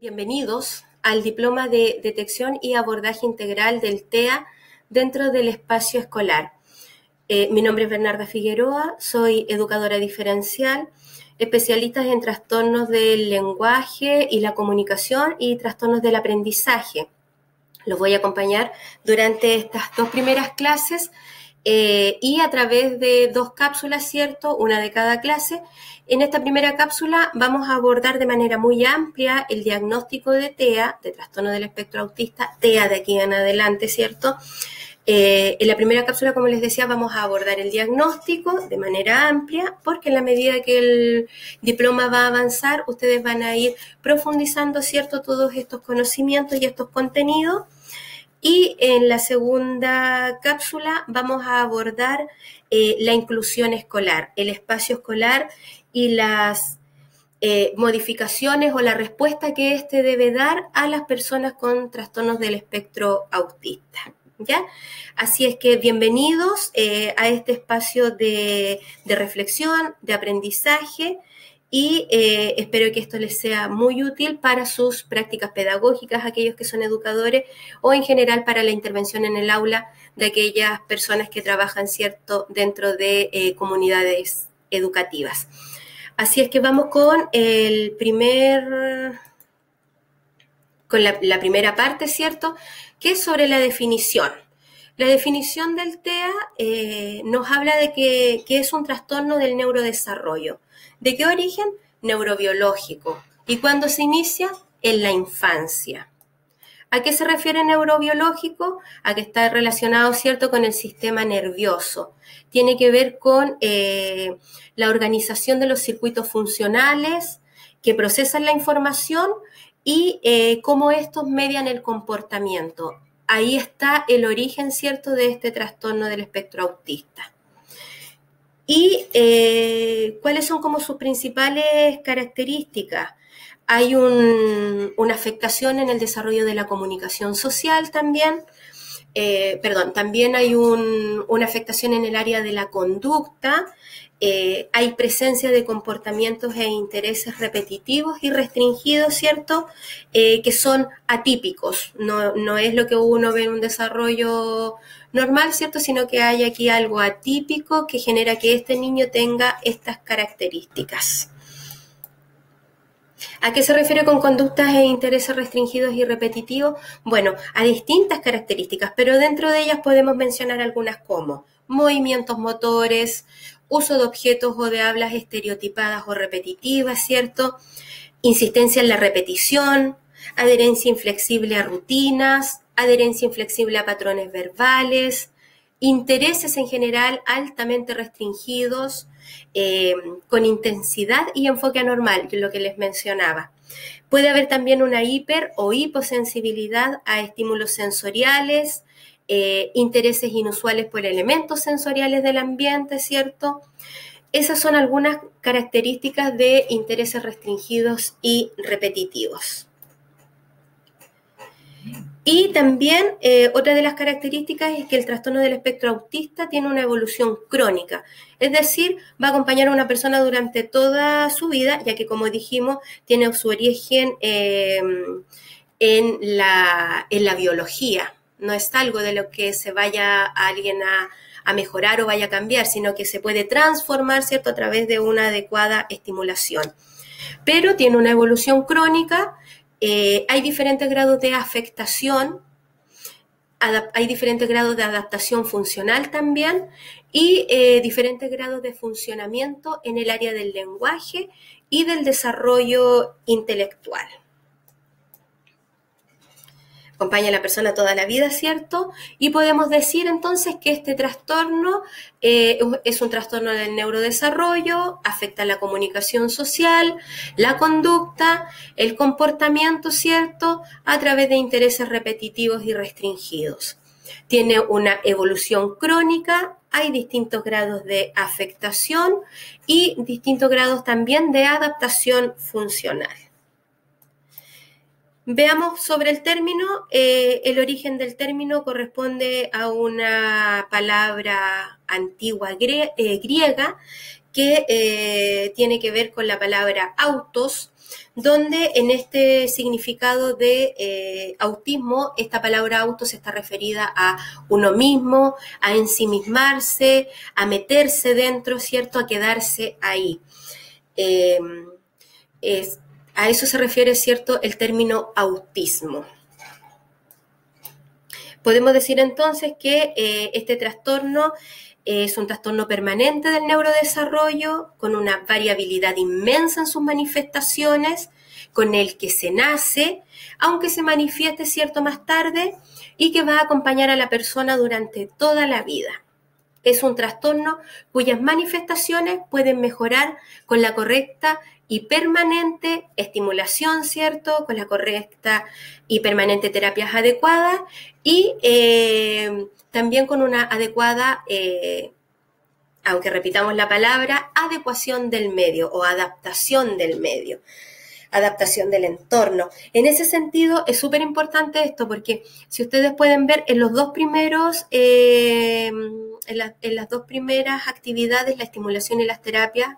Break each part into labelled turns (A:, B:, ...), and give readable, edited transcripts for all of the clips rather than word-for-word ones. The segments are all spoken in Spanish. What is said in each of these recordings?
A: Bienvenidos al Diploma de Detección y Abordaje Integral del TEA dentro del espacio escolar. Mi nombre es Bernarda Figueroa, soy educadora diferencial, especialista en trastornos del lenguaje y la comunicación y trastornos del aprendizaje. Los voy a acompañar durante estas 2 primeras clases y a través de 2 cápsulas, ¿cierto? Una de cada clase. En esta primera cápsula vamos a abordar de manera muy amplia el diagnóstico de TEA, de trastorno del espectro autista, TEA de aquí en adelante, ¿cierto? En la primera cápsula, como les decía, vamos a abordar el diagnóstico de manera amplia, porque en la medida que el diploma va a avanzar, ustedes van a ir profundizando, ¿cierto?, todos estos conocimientos y estos contenidos. Y en la segunda cápsula vamos a abordar la inclusión escolar, el espacio escolar y las modificaciones o la respuesta que éste debe dar a las personas con trastornos del espectro autista, ¿ya? Así es que bienvenidos a este espacio de reflexión, de aprendizaje, y espero que esto les sea muy útil para sus prácticas pedagógicas, aquellos que son educadores, o en general para la intervención en el aula de aquellas personas que trabajan, ¿cierto?, dentro de comunidades educativas. Así es que vamos con la primera parte, ¿cierto?, que es sobre la definición. La definición del TEA nos habla de que es un trastorno del neurodesarrollo. ¿De qué origen? Neurobiológico. ¿Y cuándo se inicia? En la infancia. ¿A qué se refiere neurobiológico? A que está relacionado, ¿cierto?, con el sistema nervioso. Tiene que ver con la organización de los circuitos funcionales que procesan la información y cómo estos median el comportamiento. Ahí está el origen, ¿cierto?, de este trastorno del espectro autista. ¿Y cuáles son como sus principales características? Hay una afectación en el desarrollo de la comunicación social también. También hay una afectación en el área de la conducta. Hay presencia de comportamientos e intereses repetitivos y restringidos, ¿cierto?, que son atípicos. No es lo que uno ve en un desarrollo normal, ¿cierto?, sino que hay aquí algo atípico que genera que este niño tenga estas características. ¿A qué se refiere con conductas e intereses restringidos y repetitivos? Bueno, a distintas características, pero dentro de ellas podemos mencionar algunas como movimientos motores, uso de objetos o de hablas estereotipadas o repetitivas, ¿cierto?, insistencia en la repetición, adherencia inflexible a rutinas, adherencia inflexible a patrones verbales, intereses en general altamente restringidos, con intensidad y enfoque anormal, que es lo que les mencionaba. Puede haber también una hiper o hiposensibilidad a estímulos sensoriales, intereses inusuales por elementos sensoriales del ambiente, ¿cierto? Esas son algunas características de intereses restringidos y repetitivos. Y también otra de las características es que el trastorno del espectro autista tiene una evolución crónica, es decir, va a acompañar a una persona durante toda su vida, ya que, como dijimos, tiene su origen en la biología. No es algo de lo que se vaya a alguien a mejorar o vaya a cambiar, sino que se puede transformar, ¿cierto?, a través de una adecuada estimulación. Pero tiene una evolución crónica. Hay diferentes grados de afectación, hay diferentes grados de adaptación funcional también y diferentes grados de funcionamiento en el área del lenguaje y del desarrollo intelectual. Acompaña a la persona toda la vida, ¿cierto? Y podemos decir entonces que este trastorno es un trastorno del neurodesarrollo, afecta la comunicación social, la conducta, el comportamiento, ¿cierto?, a través de intereses repetitivos y restringidos. Tiene una evolución crónica, hay distintos grados de afectación y distintos grados también de adaptación funcional. Veamos sobre el término. El origen del término corresponde a una palabra antigua griega que tiene que ver con la palabra autos, donde en este significado de autismo, esta palabra autos está referida a uno mismo, a ensimismarse, a meterse dentro, ¿cierto? A quedarse ahí. A eso se refiere, ¿cierto?, el término autismo. Podemos decir entonces que este trastorno es un trastorno permanente del neurodesarrollo, con una variabilidad inmensa en sus manifestaciones, con el que se nace, aunque se manifieste, ¿cierto?, más tarde, y que va a acompañar a la persona durante toda la vida. Es un trastorno cuyas manifestaciones pueden mejorar con la correcta y permanente estimulación, ¿cierto?, con la correcta y permanente terapias adecuadas y también con una adecuada, aunque repitamos la palabra, adecuación del medio o adaptación del medio, adaptación del entorno. En ese sentido es súper importante esto porque si ustedes pueden ver en los dos primeros, en las dos primeras actividades, la estimulación y las terapias,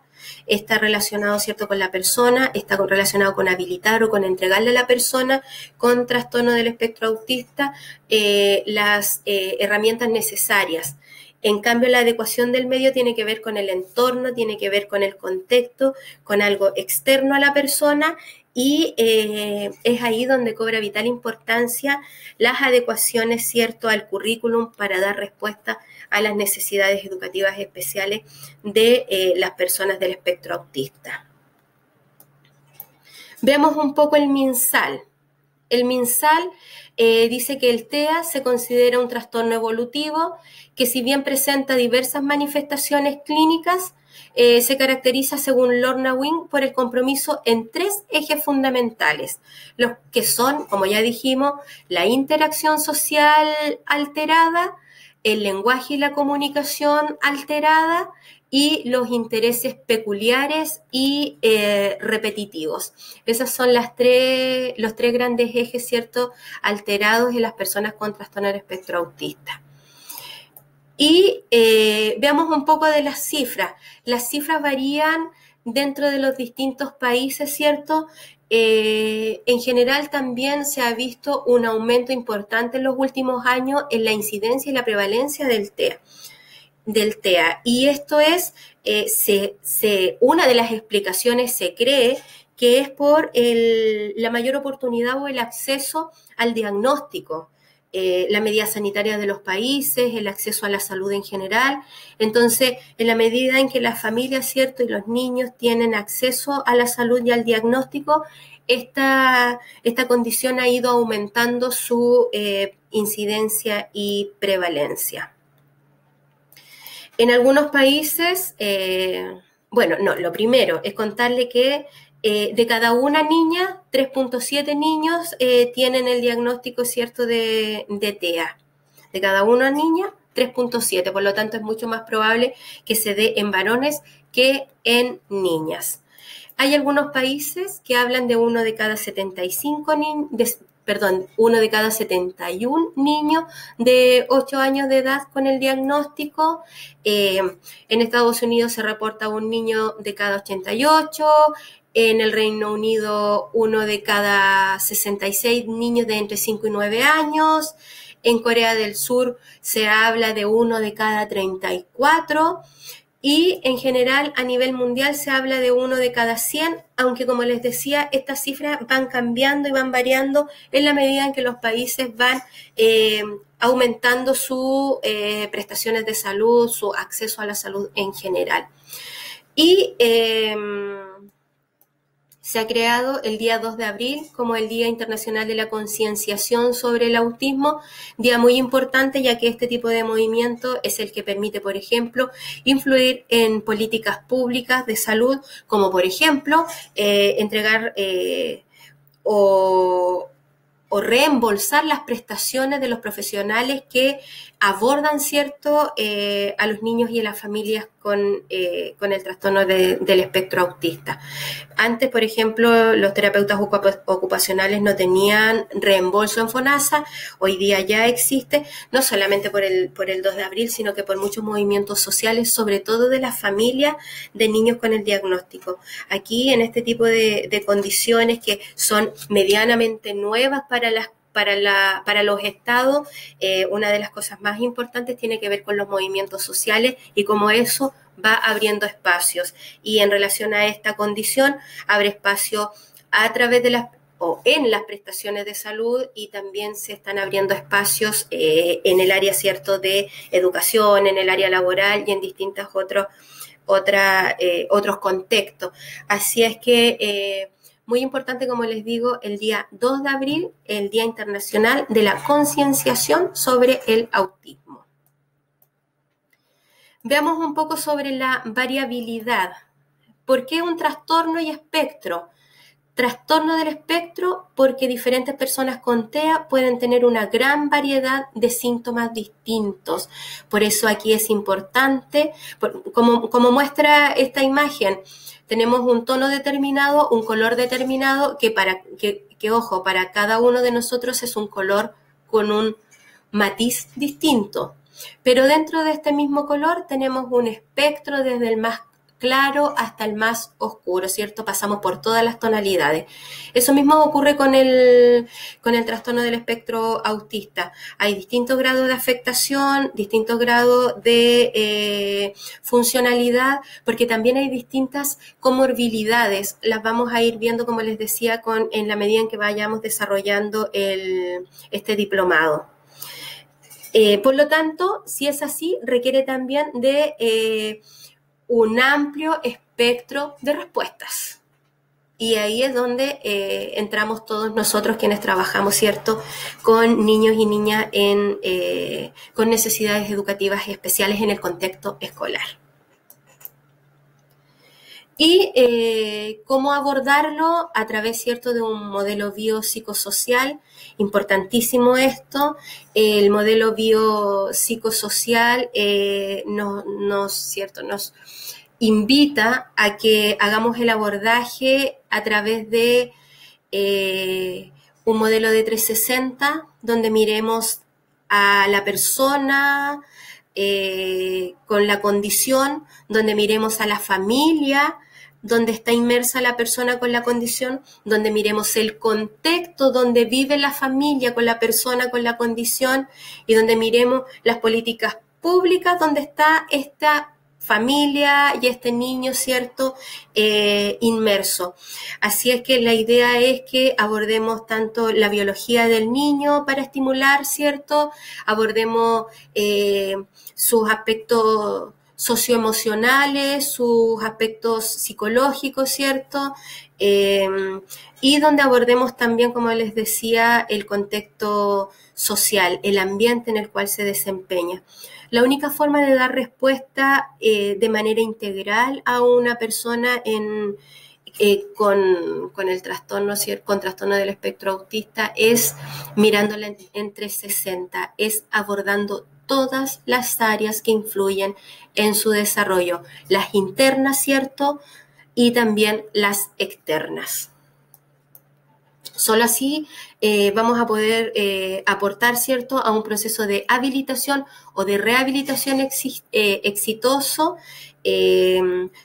A: está relacionado, ¿cierto?, con la persona, está relacionado con habilitar o con entregarle a la persona con trastorno del espectro autista las herramientas necesarias. En cambio, la adecuación del medio tiene que ver con el entorno, tiene que ver con el contexto, con algo externo a la persona y es ahí donde cobra vital importancia las adecuaciones, ¿cierto?, al currículum para dar respuesta a las necesidades educativas especiales de las personas del espectro autista. Veamos un poco el MinSal. El MinSal dice que el TEA se considera un trastorno evolutivo que, si bien presenta diversas manifestaciones clínicas, se caracteriza, según Lorna Wing, por el compromiso en tres ejes fundamentales, los que son, como ya dijimos, la interacción social alterada, el lenguaje y la comunicación alterada y los intereses peculiares y repetitivos. Esos son los tres grandes ejes, ¿cierto?, alterados en las personas con trastorno del espectro autista. Y veamos un poco de las cifras. Las cifras varían dentro de los distintos países, ¿cierto? En general también se ha visto un aumento importante en los últimos años en la incidencia y la prevalencia del TEA. Y esto es, una de las explicaciones se cree que es por la mayor oportunidad o el acceso al diagnóstico, la medida sanitaria de los países, el acceso a la salud en general. Entonces, en la medida en que las familias, ¿cierto?, y los niños tienen acceso a la salud y al diagnóstico, esta condición ha ido aumentando su incidencia y prevalencia. En algunos países, lo primero es contarle que de cada una niña, 3.7 niños tienen el diagnóstico, ¿cierto?, de TEA. De cada una niña, 3.7, por lo tanto es mucho más probable que se dé en varones que en niñas. Hay algunos países que hablan de uno de cada 71 niños de 8 años de edad con el diagnóstico. En Estados Unidos se reporta un niño de cada 88, en el Reino Unido uno de cada 66 niños de entre 5 y 9 años, en Corea del Sur se habla de uno de cada 34, y en general a nivel mundial se habla de uno de cada 100, aunque, como les decía, estas cifras van cambiando y van variando en la medida en que los países van aumentando sus prestaciones de salud, su acceso a la salud en general. Y se ha creado el día 2 de abril como el Día Internacional de la Concienciación sobre el Autismo, día muy importante ya que este tipo de movimiento es el que permite, por ejemplo, influir en políticas públicas de salud, como por ejemplo entregar o reembolsar las prestaciones de los profesionales que abordan, ¿cierto?, a los niños y a las familias con el trastorno del espectro autista. Antes, por ejemplo, los terapeutas ocupacionales no tenían reembolso en FONASA, hoy día ya existe, no solamente por el 2 de abril, sino que por muchos movimientos sociales, sobre todo de las familias de niños con el diagnóstico. Aquí, en este tipo de condiciones que son medianamente nuevas para los estados, una de las cosas más importantes tiene que ver con los movimientos sociales y cómo eso va abriendo espacios. Y en relación a esta condición, abre espacio a través de en las prestaciones de salud, y también se están abriendo espacios en el área, ¿cierto?, de educación, en el área laboral y en distintos otros contextos. Así es que muy importante, como les digo, el día 2 de abril, el Día Internacional de la Concienciación sobre el Autismo. Veamos un poco sobre la variabilidad. ¿Por qué un trastorno y espectro? Trastorno del espectro porque diferentes personas con TEA pueden tener una gran variedad de síntomas distintos. Por eso aquí es importante, como muestra esta imagen, tenemos un tono determinado, un color determinado, que ojo, para cada uno de nosotros es un color con un matiz distinto. Pero dentro de este mismo color tenemos un espectro desde el más claro hasta el más oscuro, ¿cierto? Pasamos por todas las tonalidades. Eso mismo ocurre con el trastorno del espectro autista. Hay distintos grados de afectación, distintos grados de funcionalidad, porque también hay distintas comorbilidades. Las vamos a ir viendo, como les decía, en la medida en que vayamos desarrollando este diplomado. Por lo tanto, si es así, requiere también de un amplio espectro de respuestas. Y ahí es donde entramos todos nosotros quienes trabajamos, ¿cierto?, con niños y niñas con necesidades educativas especiales en el contexto escolar. Y cómo abordarlo a través, ¿cierto?, de un modelo biopsicosocial. Importantísimo esto. El modelo biopsicosocial nos invita a que hagamos el abordaje a través de un modelo de 360, donde miremos a la persona con la condición, donde miremos a la familia, donde está inmersa la persona con la condición, donde miremos el contexto donde vive la familia con la persona con la condición, y donde miremos las políticas públicas donde está esta familia y este niño, ¿cierto?, inmerso. Así es que la idea es que abordemos tanto la biología del niño para estimular, ¿cierto?, abordemos sus aspectos socioemocionales, sus aspectos psicológicos, ¿cierto? Y donde abordemos también, como les decía, el contexto social, el ambiente en el cual se desempeña. La única forma de dar respuesta de manera integral a una persona con el trastorno, con trastorno del espectro autista, es mirándola en 360, es abordando todas las áreas que influyen en su desarrollo, las internas, ¿cierto?, y también las externas. Solo así vamos a poder aportar, ¿cierto?, a un proceso de habilitación o de rehabilitación exitoso.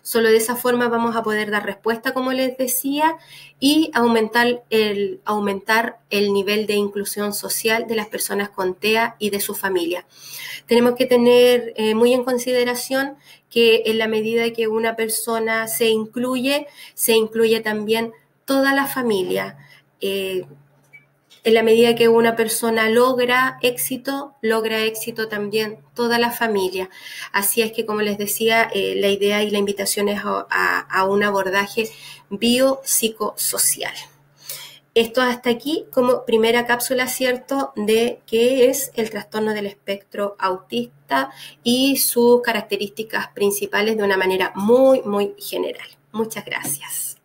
A: Solo de esa forma vamos a poder dar respuesta, como les decía, y aumentar el nivel de inclusión social de las personas con TEA y de su familia. Tenemos que tener muy en consideración que en la medida que una persona se incluye también toda la familia. En la medida que una persona logra éxito también toda la familia. Así es que, como les decía, la idea y la invitación es a un abordaje biopsicosocial. Esto hasta aquí como primera cápsula, ¿cierto?, de qué es el trastorno del espectro autista y sus características principales de una manera muy, muy general. Muchas gracias.